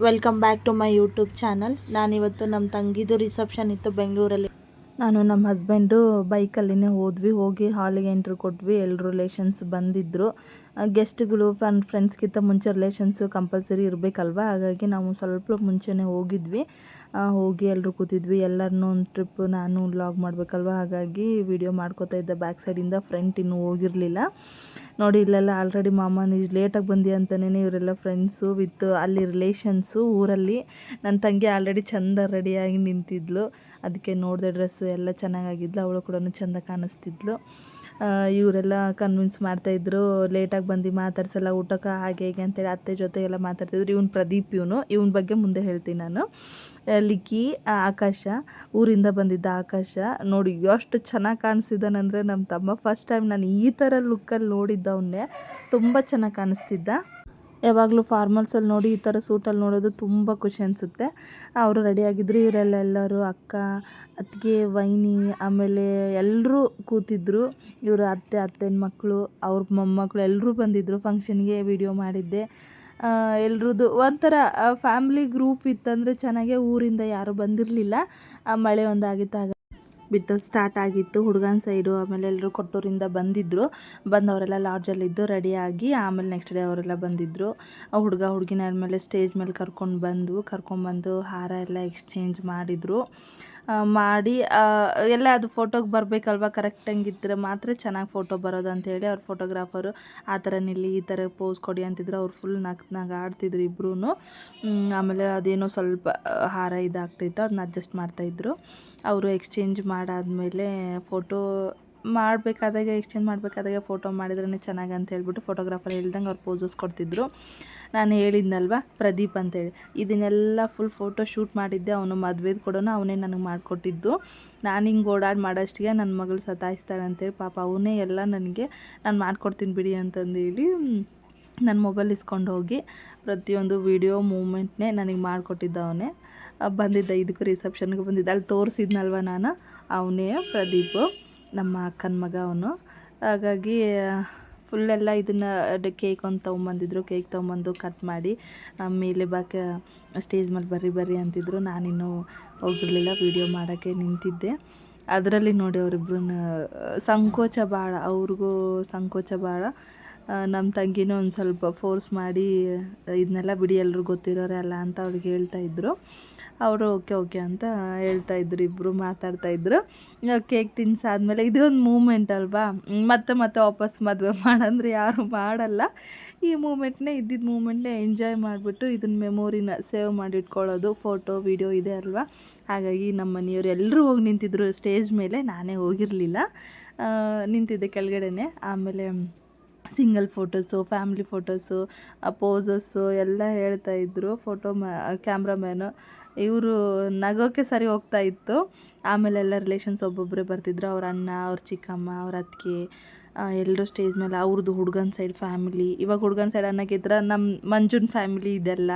Welcome back to my YouTube channel. ನಾನಿವತ್ತು ನಮ್ಮ ತಂಗಿದು reception ಇತ್ತು ಬೆಂಗಳೂರಲ್ಲಿ. ನಾನು ನಮ್ಮ ಹಸ್ಬೆಂಡು ಬೈಕಲ್ಲಿನೇ ಹೋಗಿ ಹಾಲಿಗೆ ಎಂಟ್ರಿ ಕೊಟ್ವಿ. ಎಲ್ಲರೂ ರಿಲೇಷನ್ಸ್ ಬಂದಿದ್ದರು. ಗೆಸ್ಟ್ಗಳು ಫ್ರೆಂಡ್ಸ್ಗಿಂತ ಮುಂಚೆ ರಿಲೇಷನ್ಸು ಕಂಪಲ್ಸರಿ ಇರಬೇಕಲ್ವ. ಹಾಗಾಗಿ ನಾವು ಸ್ವಲ್ಪ ಮುಂಚೆನೇ ಹೋಗಿದ್ವಿ. ಹೋಗಿ ಎಲ್ಲರೂ ಕೂತಿದ್ವಿ. ಎಲ್ಲರನ್ನೂ ಒಂದು ಟ್ರಿಪ್ ನಾನು ವ್ಲಾಗ್ ಮಾಡಬೇಕಲ್ವ, ಹಾಗಾಗಿ ವಿಡಿಯೋ ಮಾಡ್ಕೋತಾ ಇದ್ದೆ ಬ್ಯಾಕ್ ಸೈಡಿಂದ. ಫ್ರಂಟ್ ಇನ್ನೂ ಹೋಗಿರಲಿಲ್ಲ. ನೋಡಿ, ಇಲ್ಲೆಲ್ಲ ಆಲ್ರೆಡಿ ಮಾಮ ನೀವು ಲೇಟಾಗಿ ಬಂದಿ ಅಂತಲೇ ಇವರೆಲ್ಲ ಫ್ರೆಂಡ್ಸು ವಿತ್ ಅಲ್ಲಿ ರಿಲೇಷನ್ಸು ಊರಲ್ಲಿ. ನನ್ನ ತಂಗಿ ಆಲ್ರೆಡಿ ಚೆಂದ ರೆಡಿಯಾಗಿ ನಿಂತಿದ್ಲು. ಅದಕ್ಕೆ ನೋಡಿದೆ ಡ್ರೆಸ್ಸು ಎಲ್ಲ ಚೆನ್ನಾಗಾಗಿದ್ಲು. ಅವಳು ಕೂಡ ಚೆಂದ ಕಾಣಿಸ್ತಿದ್ಲು. ಇವರೆಲ್ಲ ಕನ್ವಿನ್ಸ್ ಮಾಡ್ತಾಯಿದ್ರು, ಲೇಟಾಗಿ ಬಂದು ಮಾತಾಡ್ಸಲ್ಲ ಊಟಕ್ಕೆ ಹಾಗೆ ಹೀಗೆ ಅಂತೇಳಿ ಅತ್ತೆ ಜೊತೆ ಎಲ್ಲ ಮಾತಾಡ್ತಿದ್ರು. ಇವನು ಪ್ರದೀಪ್, ಇವನ ಬಗ್ಗೆ ಮುಂದೆ ಹೇಳ್ತೀನಿ ನಾನು. ಲಿಕ್ಕಿ, ಆಕಾಶ, ಊರಿಂದ ಬಂದಿದ್ದ ಆಕಾಶ. ನೋಡಿ ಎಷ್ಟು ಚೆನ್ನಾಗಿ ಕಾಣಿಸ್ತಿದ್ದಾನಂದರೆ ನಮ್ಮ ತಮ್ಮ. ಫಸ್ಟ್ ಟೈಮ್ ನಾನು ಈ ಥರ ಲುಕ್ಕಲ್ಲಿ ನೋಡಿದ್ದವನ್ನೇ. ತುಂಬ ಚೆನ್ನಾಗಿ ಕಾಣಿಸ್ತಿದ್ದ. ಯಾವಾಗಲೂ ಫಾರ್ಮಲ್ಸಲ್ಲಿ ನೋಡಿ ಈ ಥರ ಸೂಟಲ್ಲಿ ನೋಡೋದು ತುಂಬ ಖುಷಿ ಅನಿಸುತ್ತೆ. ಅವರು ರೆಡಿಯಾಗಿದ್ದರು. ಇವರೆಲ್ಲರೂ ಅಕ್ಕ, ಅತ್ತಿಗೆ, ವೈನಿ, ಆಮೇಲೆ ಎಲ್ಲರೂ ಕೂತಿದ್ದರು. ಇವರು ಅತ್ತೆನ ಮಕ್ಕಳು, ಅವ್ರ ಮೊಮ್ಮಕ್ಕಳು ಎಲ್ಲರೂ ಬಂದಿದ್ದರು ಫಂಕ್ಷನ್ಗೆ. ವಿಡಿಯೋ ಮಾಡಿದ್ದೆ. ಎಲ್ರದ್ದು ಒಂಥರ ಫ್ಯಾಮ್ಲಿ ಗ್ರೂಪ್ ಇತ್ತಂದರೆ ಚೆನ್ನಾಗೆ. ಊರಿಂದ ಯಾರೂ ಬಂದಿರಲಿಲ್ಲ. ಮಳೆ ಒಂದಾಗಿತ್ತು, ಬಿತ್ತಲು ಸ್ಟಾರ್ಟ್ ಆಗಿತ್ತು. ಹುಡುಗನ ಸೈಡು ಆಮೇಲೆ ಎಲ್ಲರೂ ಕೊಟ್ಟೂರಿಂದ ಬಂದಿದ್ದರು. ಬಂದವರೆಲ್ಲ ಲಾಡ್ಜಲ್ಲಿದ್ದು ರೆಡಿಯಾಗಿ ಆಮೇಲೆ ನೆಕ್ಸ್ಟ್ ಡೇ ಅವರೆಲ್ಲ ಬಂದಿದ್ದರು. ಹುಡುಗಿನ ಆದಮೇಲೆ ಸ್ಟೇಜ್ ಮೇಲೆ ಕರ್ಕೊಂಬಂದು ಹಾರ ಎಲ್ಲ ಎಕ್ಸ್ಚೇಂಜ್ ಮಾಡಿದರು. ಮಾಡಿ ಎಲ್ಲ ಅದು ಫೋಟೋಗೆ ಬರಬೇಕಲ್ವ, ಕರೆಕ್ಟಂಗಿದ್ದರೆ ಮಾತ್ರ ಚೆನ್ನಾಗಿ ಫೋಟೋ ಬರೋದು ಅಂಥೇಳಿ ಅವ್ರ ಫೋಟೋಗ್ರಾಫರು ಆ ಥರ ನಿಲ್ಲಿ, ಈ ಥರ ಪೋಸ್ ಕೊಡಿ ಅಂತಿದ್ರು. ಅವ್ರು ಫುಲ್ ನಗ್ನಾಗ ಆಡ್ತಿದ್ರು ಇಬ್ಬರೂ. ಆಮೇಲೆ ಅದೇನೋ ಸ್ವಲ್ಪ ಹಾರ ಇದಾಗ್ತಿತ್ತು, ಅದನ್ನ ಅಡ್ಜಸ್ಟ್ ಮಾಡ್ತಾಯಿದ್ರು. ಅವರು ಎಕ್ಸ್ಚೇಂಜ್ ಮಾಡಾದಮೇಲೆ ಫೋಟೋ ಎಕ್ಸ್ಚೇಂಜ್ ಮಾಡಬೇಕಾದಾಗ ಫೋಟೋ ಮಾಡಿದ್ರೇ ಚೆನ್ನಾಗಿ ಅಂತ ಹೇಳ್ಬಿಟ್ಟು ಫೋಟೋಗ್ರಾಫರ್ ಹೇಳ್ದಂಗೆ ಅವ್ರು ಪೋಸಸ್ ಕೊಡ್ತಿದ್ರು. ನಾನು ಹೇಳಿದ್ನಲ್ವ ಪ್ರದೀಪ್ ಅಂತೇಳಿ, ಇದನ್ನೆಲ್ಲ ಫುಲ್ ಫೋಟೋ ಶೂಟ್ ಮಾಡಿದ್ದೆ. ಅವನು ಮದುವೆದು ಕೂಡ ಅವನೇ ನನಗೆ ಮಾಡಿಕೊಟ್ಟಿದ್ದು. ನಾನು ಹಿಂಗೆ ಮಾಡೋಷ್ಟಿಗೆ ನನ್ನ ಮಗಳು ಸತಾಯಿಸ್ತಾಳೆ ಅಂತೇಳಿ ಪಾಪ ಅವನೇ ಎಲ್ಲ ನನಗೆ ನಾನು ಮಾಡ್ಕೊಡ್ತೀನಿ ಬಿಡಿ ಅಂತಂದೇಳಿ ನನ್ನ ಮೊಬೈಲ್ ಇಸ್ಕೊಂಡು ಹೋಗಿ ಪ್ರತಿಯೊಂದು ವಿಡಿಯೋ ಮೂಮೆಂಟ್ನೇ ನನಗೆ ಮಾಡಿಕೊಟ್ಟಿದ್ದ ಅವನೇ. ಬಂದಿದ್ದ ಇದಕ್ಕೂ ರಿಸೆಪ್ಷನ್ಗೆ ಬಂದಿದ್ದ. ಅಲ್ಲಿ ತೋರಿಸಿದ್ನಲ್ವ ನಾನು, ಅವನೇ ಪ್ರದೀಪು, ನಮ್ಮ ಅಕ್ಕನ ಮಗ ಅವನು. ಹಾಗಾಗಿ ಫುಲ್ಲೆಲ್ಲ ಇದನ್ನು ಕೇಕ್ ಒಂದು ತೊಗೊಂಬಂದಿದ್ರು. ಕೇಕ್ ತೊಗೊಂಬಂದು ಕಟ್ ಮಾಡಿ ಮೇಲೆ ಸ್ಟೇಜ್ ಮೇಲೆ ಬರ್ರಿ ಅಂತಿದ್ರು. ನಾನಿನ್ನೂ ಹೋಗಿರಲಿಲ್ಲ, ವೀಡಿಯೋ ಮಾಡೋಕ್ಕೆ ನಿಂತಿದ್ದೆ. ಅದರಲ್ಲಿ ನೋಡಿ ಅವರಿಬ್ರು ಸಂಕೋಚ ಭಾಳ, ಅವ್ರಿಗೂ ಸಂಕೋಚ ಭಾಳ. ನಮ್ಮ ತಂಗಿನೂ ಒಂದು ಸ್ವಲ್ಪ ಫೋರ್ಸ್ ಮಾಡಿ ಇದನ್ನೆಲ್ಲ ಬಿಡಿ ಎಲ್ಲರೂ ಗೊತ್ತಿರೋರೆ ಅಲ್ಲ ಅಂತ ಅವ್ರಿಗೆ ಹೇಳ್ತಾಯಿದ್ರು. ಅವರು ಓಕೆ ಅಂತ ಹೇಳ್ತಾಯಿದ್ರು. ಇಬ್ಬರು ಮಾತಾಡ್ತಾಯಿದ್ರು. ಕೇಕ್ ತಿನ್ಸಾದ್ಮೇಲೆ ಇದೊಂದು ಮೂಮೆಂಟ್ ಅಲ್ವಾ, ಮತ್ತೆ ವಾಪಸ್ ಮದುವೆ ಮಾಡಂದ್ರೆ ಯಾರು ಮಾಡಲ್ಲ. ಈ ಮೂಮೆಂಟ್ನೇ ಎಂಜಾಯ್ ಮಾಡಿಬಿಟ್ಟು ಇದನ್ನ ಮೆಮೊರಿನ ಸೇವ್ ಮಾಡಿ ಇಟ್ಕೊಳ್ಳೋದು. ಫೋಟೋ ವಿಡಿಯೋ ಇದೆ ಅಲ್ವಾ. ಹಾಗಾಗಿ ನಮ್ಮ ಮನೆಯವರು ಎಲ್ಲರೂ ಹೋಗಿ ನಿಂತಿದ್ರು ಸ್ಟೇಜ್ ಮೇಲೆ. ನಾನೇ ಹೋಗಿರಲಿಲ್ಲ, ನಿಂತಿದ್ದೆ ಕೆಳಗಡೆನೆ. ಆಮೇಲೆ ಸಿಂಗಲ್ ಫೋಟೋಸು, ಫ್ಯಾಮ್ಲಿ ಫೋಟೋಸು, ಪೋಸಸ್ಸು ಎಲ್ಲ ಹೇಳ್ತಾಯಿದ್ರು ಕ್ಯಾಮ್ರಾಮ್ಯಾನು. ಇವರು ನಗೋಕ್ಕೆ ಸರಿ ಹೋಗ್ತಾ ಇತ್ತು. ಆಮೇಲೆ ಎಲ್ಲ ರಿಲೇಷನ್ಸ್ ಒಬ್ಬೊಬ್ಬರೇ ಬರ್ತಿದ್ರು. ಅವ್ರ ಅಣ್ಣ, ಅವ್ರ ಚಿಕ್ಕಮ್ಮ, ಅವ್ರ ಅತ್ತಿಗೆ ಎಲ್ಲರೂ ಸ್ಟೇಜ್ ಮೇಲೆ. ಅವ್ರದ್ದು ಹುಡುಗನ ಸೈಡ್ ಫ್ಯಾಮಿಲಿ, ಇವಾಗ ಹುಡುಗನ ಸೈಡ್ ಅನ್ನೋಕ್ಕಿದ್ರೆ ನಮ್ಮ ಮಂಜುನ ಫ್ಯಾಮಿಲಿ ಇದೆಲ್ಲ.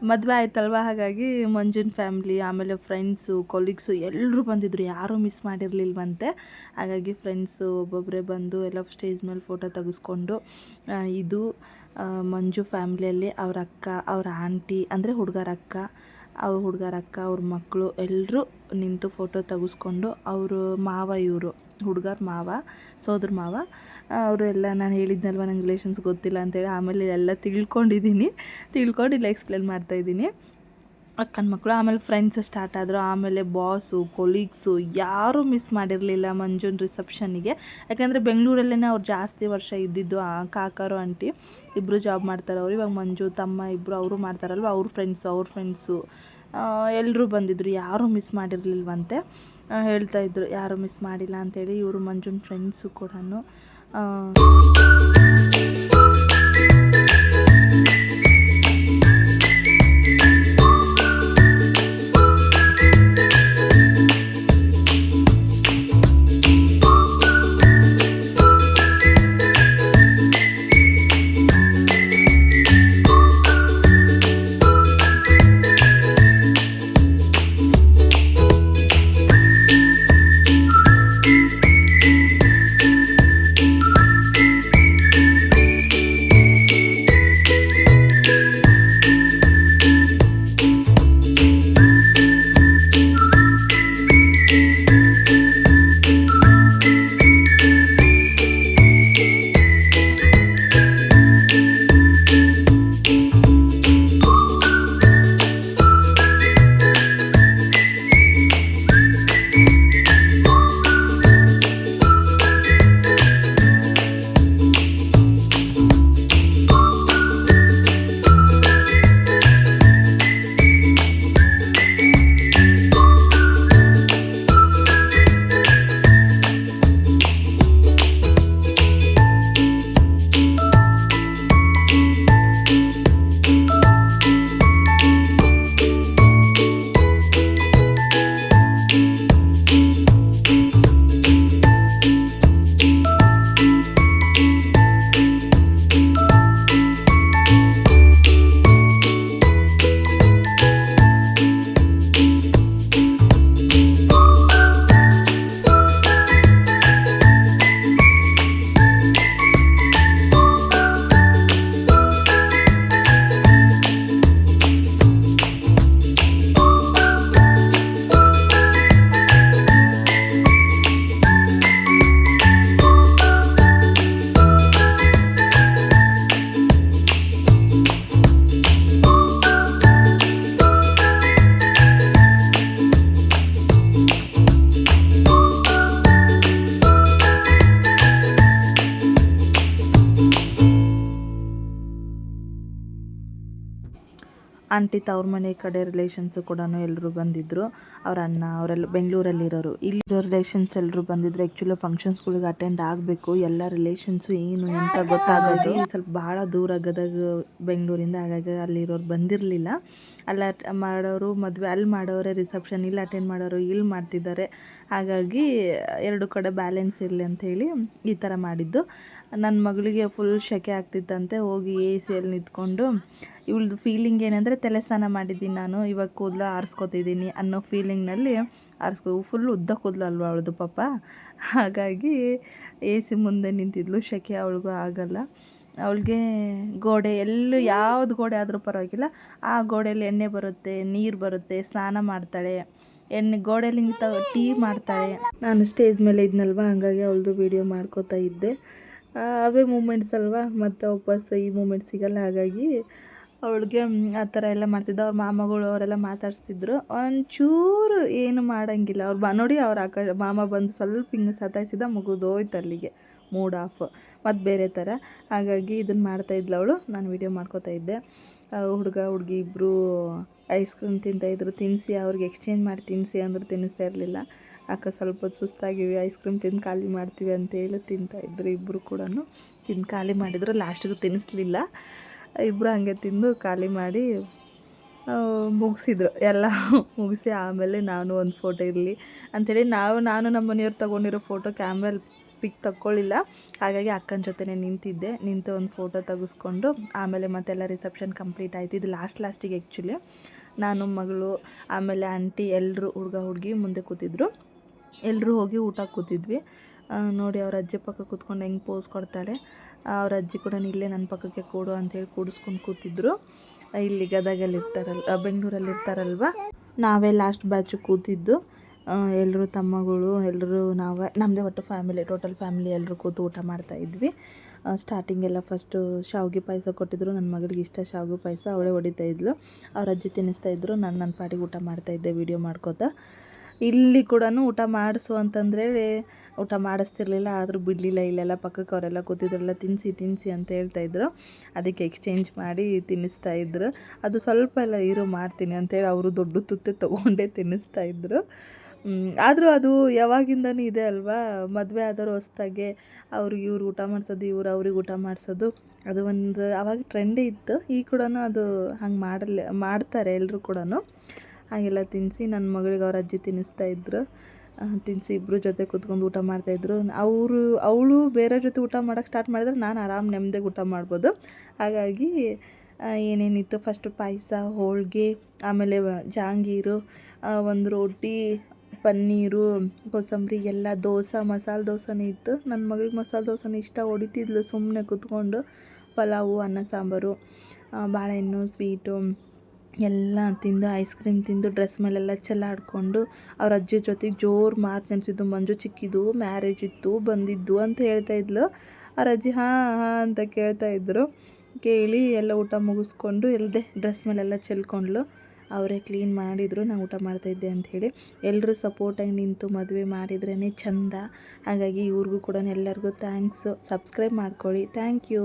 ಮದುವೆ ಆಯ್ತಲ್ವ, ಹಾಗಾಗಿ ಮಂಜುನ ಫ್ಯಾಮ್ಲಿ, ಆಮೇಲೆ ಫ್ರೆಂಡ್ಸು, ಕೊಲೀಗ್ಸು ಎಲ್ಲರೂ ಬಂದಿದ್ದರು. ಯಾರೂ ಮಿಸ್ ಮಾಡಿರಲಿಲ್ವಂತೆ. ಹಾಗಾಗಿ ಫ್ರೆಂಡ್ಸು ಒಬ್ಬೊಬ್ಬರೇ ಬಂದು ಎಲ್ಲ ಸ್ಟೇಜ್ ಮೇಲೆ ಫೋಟೋ ತೆಗೆಸ್ಕೊಂಡು. ಇದು ಮಂಜು ಫ್ಯಾಮ್ಲಿಯಲ್ಲಿ ಅವ್ರ ಅಕ್ಕ, ಅವ್ರ ಆಂಟಿ ಅಂದರೆ ಹುಡುಗರ ಅಕ್ಕ, ಅವ್ರ ಮಕ್ಕಳು ಎಲ್ಲರೂ ನಿಂತು ಫೋಟೋ ತೆಗೆಸ್ಕೊಂಡು. ಅವರು ಮಾವ, ಇವರು ಹುಡುಗರ ಮಾವ, ಸೋದರ ಮಾವ ಅವರು ಎಲ್ಲ. ನಾನು ಹೇಳಿದ್ನಲ್ವ ನಂಗೆ ರಿಲೇಷನ್ಸ್ ಗೊತ್ತಿಲ್ಲ ಅಂತೇಳಿ, ಆಮೇಲೆ ಎಲ್ಲ ತಿಳ್ಕೊಂಡು ಇಲ್ಲ ಎಕ್ಸ್ಪ್ಲೇನ್ ಮಾಡ್ತಾಯಿದ್ದೀನಿ. ಅಕ್ಕನ ಮಕ್ಕಳು, ಆಮೇಲೆ ಫ್ರೆಂಡ್ಸ್ ಸ್ಟಾರ್ಟ್ ಆದರು. ಆಮೇಲೆ ಬಾಸು, ಕೊಲೀಗ್ಸು ಯಾರೂ ಮಿಸ್ ಮಾಡಿರಲಿಲ್ಲ ಮಂಜುನ ರಿಸೆಪ್ಷನ್ನಿಗೆ. ಯಾಕಂದರೆ ಬೆಂಗಳೂರಲ್ಲೇ ಅವ್ರು ಜಾಸ್ತಿ ವರ್ಷ ಇದ್ದಿದ್ದು. ಕಾಕಾರು ಆಂಟಿ ಇಬ್ಬರು ಜಾಬ್ ಮಾಡ್ತಾರೆ. ಅವರು ಇವಾಗ ಮಂಜು ತಮ್ಮ ಇಬ್ಬರು ಅವರು ಮಾಡ್ತಾರಲ್ವ, ಅವ್ರ ಫ್ರೆಂಡ್ಸು ಎಲ್ಲರೂ ಬಂದಿದ್ದರು. ಯಾರೂ ಮಿಸ್ ಮಾಡಿರಲಿಲ್ವಂತೆ. ಹೇಳ್ತಾಯಿದ್ರು ಯಾರೂ ಮಿಸ್ ಮಾಡಿಲ್ಲ ಅಂಥೇಳಿ. ಇವರು ಮಂಜುನ ಫ್ರೆಂಡ್ಸು ಕೂಡ. ಆಂಟಿ ತವ್ರ ಮನೆ ಕಡೆ ರಿಲೇಷನ್ಸು ಕೂಡ ಎಲ್ಲರೂ ಬಂದಿದ್ದರು. ಅವ್ರ ಅಣ್ಣ ಅವರೆಲ್ಲ ಬೆಂಗಳೂರಲ್ಲಿರೋರು. ಇಲ್ಲಿರೋ ರಿಲೇಷನ್ಸ್ ಎಲ್ಲರೂ ಬಂದಿದ್ದರು. ಆ್ಯಕ್ಚುಲಿ ಫಂಕ್ಷನ್ಸ್ಗಳಿಗೆ ಅಟೆಂಡ್ ಆಗಬೇಕು, ಎಲ್ಲ ರಿಲೇಷನ್ಸು ಏನು ಅಂತ ಗೊತ್ತಾಗೋದು. ಸ್ವಲ್ಪ ಭಾಳ ದೂರ ಗದಗ ಬೆಂಗಳೂರಿಂದ, ಹಾಗಾಗಿ ಅಲ್ಲಿರೋರು ಬಂದಿರಲಿಲ್ಲ. ಅಲ್ಲಿ ಮಾಡೋರು ಮದುವೆ ಅಲ್ಲಿ ಮಾಡೋರೆ, ರಿಸೆಪ್ಷನ್ ಇಲ್ಲಿ ಅಟೆಂಡ್ ಮಾಡೋರು ಇಲ್ಲಿ ಮಾಡ್ತಿದ್ದಾರೆ. ಹಾಗಾಗಿ ಎರಡು ಕಡೆ ಬ್ಯಾಲೆನ್ಸ್ ಇರಲಿ ಅಂಥೇಳಿ ಈ ಥರ ಮಾಡಿದ್ದು. ನನ್ನ ಮಗಳಿಗೆ ಫುಲ್ ಸೆಕೆ ಆಗ್ತಿತ್ತಂತೆ. ಹೋಗಿ ಎ ಸಿಯಲ್ಲಿ ನಿಂತ್ಕೊಂಡು ಇವಳದು ಫೀಲಿಂಗ್ ಏನಂದರೆ ತಲೆ ಸ್ನಾನ ಮಾಡಿದ್ದೀನಿ ನಾನು, ಇವಾಗ ಕೂದಲು ಆರಿಸ್ಕೊತಿದ್ದೀನಿ ಅನ್ನೋ ಫೀಲಿಂಗ್ನಲ್ಲಿ ಫುಲ್ ಉದ್ದ ಕೂದಲು ಅಲ್ವಾ ಅವಳದು ಪಾಪ. ಹಾಗಾಗಿ ಎ ಸಿ ಮುಂದೆ ನಿಂತಿದ್ಲು. ಸೆಕೆ ಅವಳಿಗೂ ಆಗಲ್ಲ. ಅವಳಿಗೆ ಗೋಡೆ ಎಲ್ಲೂ ಯಾವ್ದು ಗೋಡೆ ಆದರೂ ಪರವಾಗಿಲ್ಲ, ಆ ಗೋಡೆಯಲ್ಲಿ ಎಣ್ಣೆ ಬರುತ್ತೆ, ನೀರು ಬರುತ್ತೆ, ಸ್ನಾನ ಮಾಡ್ತಾಳೆ, ಗೋಡೆಯಲ್ಲಿ ಟೀ ಮಾಡ್ತಾಳೆ. ನಾನು ಸ್ಟೇಜ್ ಮೇಲೆ ಇದ್ನಲ್ವ, ಹಂಗಾಗಿ ಅವಳದು ವೀಡಿಯೋ ಮಾಡ್ಕೋತಾ ಇದ್ದೆ. ಅವೇ ಮೂಮೆಂಟ್ಸ್ ಅಲ್ವಾ, ಮತ್ತು ವಾಪಸ್ ಈ ಮೂಮೆಂಟ್ ಸಿಗಲ್ಲ. ಹಾಗಾಗಿ ಅವಳಿಗೆ ಆ ಥರ ಎಲ್ಲ ಮಾಡ್ತಿದ್ದೆ. ಅವ್ರ ಮಾಮಗಳು ಅವರೆಲ್ಲ ಮಾತಾಡ್ಸ್ತಿದ್ರು. ಒಂಚೂರು ಏನು ಮಾಡೋಂಗಿಲ್ಲ ಅವ್ರು ನೋಡಿ. ಅವ್ರ ಮಾಮ ಬಂದು ಸ್ವಲ್ಪ ಹಿಂಗೆ ಸತಾಯಿಸಿದ, ಮುಗಿದೋಯ್ತು ಅಲ್ಲಿಗೆ, ಮೂಡ್ ಆಫ್. ಮತ್ತು ಬೇರೆ ಥರ. ಹಾಗಾಗಿ ಇದನ್ನು ಮಾಡ್ತಾಯಿದ್ಲು ಅವಳು. ನಾನು ವೀಡಿಯೋ ಮಾಡ್ಕೋತಾ ಇದ್ದೆ. ಹುಡುಗ ಹುಡುಗಿ ಇಬ್ಬರು ಐಸ್ ಕ್ರೀಮ್ ತಿಂತಾಯಿದ್ರು. ತಿನ್ನಿಸಿ ಅವ್ರಿಗೆ ಎಕ್ಸ್ಚೇಂಜ್ ಮಾಡಿ ತಿನ್ನಿಸಿ ಅಂದರು, ತಿನ್ನಿಸ್ತಾ ಇರಲಿಲ್ಲ. ಅಕ್ಕ ಸ್ವಲ್ಪ ಹೊತ್ತು ಸುಸ್ತಾಗಿವಿ, ಐಸ್ ಕ್ರೀಮ್ ತಿಂದು ಖಾಲಿ ಮಾಡ್ತೀವಿ ಅಂತೇಳಿ ತಿಂತಾಯಿದ್ರು. ಇಬ್ಬರು ಕೂಡ ತಿಂದು ಖಾಲಿ ಮಾಡಿದ್ರು. ಲಾಸ್ಟಿಗೆ ತಿನ್ನಿಸ್ಲಿಲ್ಲ. ಇಬ್ಬರು ಹಾಗೆ ತಿಂದು ಖಾಲಿ ಮಾಡಿ ಮುಗಿಸಿದ್ರು. ಎಲ್ಲ ಮುಗಿಸಿ ಆಮೇಲೆ ನಾನು ಒಂದು ಫೋಟೋ ಇರಲಿ ಅಂಥೇಳಿ ನಾನು ನಮ್ಮ ಮನೆಯವ್ರು ತೊಗೊಂಡಿರೋ ಫೋಟೋ ಕ್ಯಾಮ್ರಲ್ಲಿ ಪಿಕ್ ತಗೊಳ್ಳಿಲ್ಲ. ಹಾಗಾಗಿ ಅಕ್ಕನ ಜೊತೆನೇ ನಿಂತು ಒಂದು ಫೋಟೋ ತೆಗೆಸ್ಕೊಂಡು ಆಮೇಲೆ ಮತ್ತೆಲ್ಲ ರಿಸೆಪ್ಷನ್ ಕಂಪ್ಲೀಟ್ ಆಯಿತು. ಇದು ಲಾಸ್ಟಿಗೆ ಆ್ಯಕ್ಚುಲಿ ನಾನು, ಮಗಳು, ಆಮೇಲೆ ಆಂಟಿ ಎಲ್ಲರೂ ಹುಡುಗ ಹುಡುಗಿ ಮುಂದೆ ಕೂತಿದ್ರು. ಎಲ್ಲರೂ ಹೋಗಿ ಊಟ ಕೂತಿದ್ವಿ. ನೋಡಿ ಅವ್ರ ಅಜ್ಜಿ ಪಕ್ಕ ಕೂತ್ಕೊಂಡು ಹೆಂಗೆ ಪೋಸ್ ಕೊಡ್ತಾಳೆ. ಅವ್ರ ಅಜ್ಜಿ ಕೂಡ ಇಲ್ಲೇ ನನ್ನ ಪಕ್ಕಕ್ಕೆ ಕೂಡು ಅಂಥೇಳಿ ಕೂಡಿಸ್ಕೊಂಡು ಕೂತಿದ್ರು. ಇಲ್ಲಿ ಗದಗಲ್ಲಿ ಬೆಂಗಳೂರಲ್ಲಿ ಇರ್ತಾರಲ್ವ. ನಾವೇ ಲಾಸ್ಟ್ ಬ್ಯಾಚು ಕೂತಿದ್ದು. ಎಲ್ಲರೂ ತಮ್ಮಗಳು ಎಲ್ಲರೂ ನಮ್ಮದೇ ಒಟ್ಟು ಫ್ಯಾಮಿಲಿ, ಟೋಟಲ್ ಫ್ಯಾಮಿಲಿ ಎಲ್ಲರೂ ಕೂತು ಊಟ ಮಾಡ್ತಾಯಿದ್ವಿ. ಸ್ಟಾರ್ಟಿಂಗೆಲ್ಲ ಫಸ್ಟು ಶಾವಿಗೆ ಪಾಯಸ ಕೊಟ್ಟಿದ್ರು. ನನ್ನ ಮಗಳಿಗೆ ಇಷ್ಟ ಶಾವಿಗೆ ಪಾಯಸ, ಅವಳೇ ಹೊಡಿತಾಯಿದ್ಲು. ಅವ್ರ ಅಜ್ಜಿ ತಿನ್ನಿಸ್ತಾಯಿದ್ರು. ನನ್ನ ಪಾಟಿಗೆ ಊಟ ಮಾಡ್ತಾಯಿದ್ದೆ ವೀಡಿಯೋ ಮಾಡ್ಕೋತಾ. ಇಲ್ಲಿ ಕೂಡ ಊಟ ಮಾಡಿಸು ಅಂತಂದೇಳಿ ಊಟ ಮಾಡಿಸ್ತಿರ್ಲಿಲ್ಲ, ಆದರೂ ಬಿಡಲಿಲ್ಲ. ಇಲ್ಲೆಲ್ಲ ಪಕ್ಕಕ್ಕೆ ಅವರೆಲ್ಲ ಕೂತಿದ್ರೆಲ್ಲ ತಿನ್ನಿಸಿ ಅಂತ ಹೇಳ್ತಾಯಿದ್ರು. ಅದಕ್ಕೆ ಎಕ್ಸ್ಚೇಂಜ್ ಮಾಡಿ ತಿನ್ನಿಸ್ತಾಯಿದ್ರು. ಅದು ಸ್ವಲ್ಪ ಎಲ್ಲ ಇರು ಮಾಡ್ತೀನಿ ಅಂತೇಳಿ ಅವರು ದೊಡ್ಡ ತುತ್ತೆ ತೊಗೊಂಡೇ ತಿನ್ನಿಸ್ತಾಯಿದ್ರು. ಆದರೂ ಅದು ಯಾವಾಗಿಂದನೂ ಇದೆ ಅಲ್ವಾ, ಮದುವೆ ಆದವರು ಹೊಸ್ದಾಗೆ ಅವ್ರಿಗೆ ಇವ್ರು ಊಟ ಮಾಡಿಸೋದು, ಇವ್ರು ಅವ್ರಿಗೆ ಊಟ ಮಾಡಿಸೋದು, ಅದು ಒಂದು ಆವಾಗ ಟ್ರೆಂಡೇ ಇತ್ತು. ಈಗ ಕೂಡ ಅದು ಹಂಗೆ ಮಾಡ್ತಾರೆ ಎಲ್ಲರೂ ಕೂಡ. ಹಾಗೆಲ್ಲ ತಿನ್ನಿಸಿ ನನ್ನ ಮಗಳಿಗೆ ಅವ್ರ ಅಜ್ಜಿ ತಿನ್ನಿಸ್ತಾಯಿದ್ರು. ತಿನ್ನಿಸಿ ಇಬ್ಬರು ಜೊತೆ ಕೂತ್ಕೊಂಡು ಊಟ ಮಾಡ್ತಾಯಿದ್ರು. ಅವಳು ಬೇರೆ ಜೊತೆ ಊಟ ಮಾಡೋಕ್ಕೆ ಸ್ಟಾರ್ಟ್ ಮಾಡಿದ್ರೆ ನಾನು ಆರಾಮ್ ನೆಮ್ಮದಿಗೆ ಊಟ ಮಾಡ್ಬೋದು. ಹಾಗಾಗಿ ಏನೇನಿತ್ತು, ಫಸ್ಟು ಪಾಯಸ, ಹೋಳಿಗೆ, ಆಮೇಲೆ ಜಾಂಗೀರು, ಒಂದು ರೋಟಿ, ಪನ್ನೀರು, ಕೋಸಂಬರಿ, ಎಲ್ಲ ದೋಸೆ, ಮಸಾಲೆ ದೋಸೆನೇ ಇತ್ತು. ನನ್ನ ಮಗಳಿಗೆ ಮಸಾಲೆ ದೋಸೆನೇ ಇಷ್ಟ, ಹೊಡಿತಿದ್ಲು ಸುಮ್ಮನೆ ಕೂತ್ಕೊಂಡು. ಪಲಾವು, ಅನ್ನ ಸಾಂಬಾರು, ಬಾಳೆಹಣ್ಣು, ಸ್ವೀಟು ಎಲ್ಲ ತಿಂದು, ಐಸ್ ಕ್ರೀಮ್ ತಿಂದು, ಡ್ರೆಸ್ ಮೇಲೆಲ್ಲ ಚೆಲ್ಲಾಡಿಕೊಂಡು ಅವ್ರ ಅಜ್ಜಿ ಜೊತೆಗೆ ಜೋರು ಮಾತು ನೆನೆಸಿದ್ದು. ಮಂಜು ಚಿಕ್ಕಿದು ಮ್ಯಾರೇಜ್ ಇತ್ತು, ಬಂದಿದ್ದು ಅಂತ ಹೇಳ್ತಾಯಿದ್ಲು. ಅವ್ರ ಅಜ್ಜಿ ಹಾಂ ಅಂತ ಕೇಳ್ತಾಯಿದ್ರು. ಕೇಳಿ ಎಲ್ಲ ಊಟ ಮುಗಿಸ್ಕೊಂಡು ಎಲ್ಲದೆ ಡ್ರೆಸ್ ಮೇಲೆಲ್ಲ ಚೆಲ್ಕೊಂಡ್ಲು. ಅವರೇ ಕ್ಲೀನ್ ಮಾಡಿದರು, ನಾನು ಊಟ ಮಾಡ್ತಾಯಿದ್ದೆ ಅಂಥೇಳಿ. ಎಲ್ಲರೂ ಸಪೋರ್ಟಾಗಿ ನಿಂತು ಮದುವೆ ಮಾಡಿದ್ರೇ ಚೆಂದ. ಹಾಗಾಗಿ ಇವ್ರಿಗೂ ಕೂಡ ಎಲ್ಲರಿಗೂ ಥ್ಯಾಂಕ್ಸು. ಸಬ್ಸ್ಕ್ರೈಬ್ ಮಾಡ್ಕೊಳ್ಳಿ. Thank you.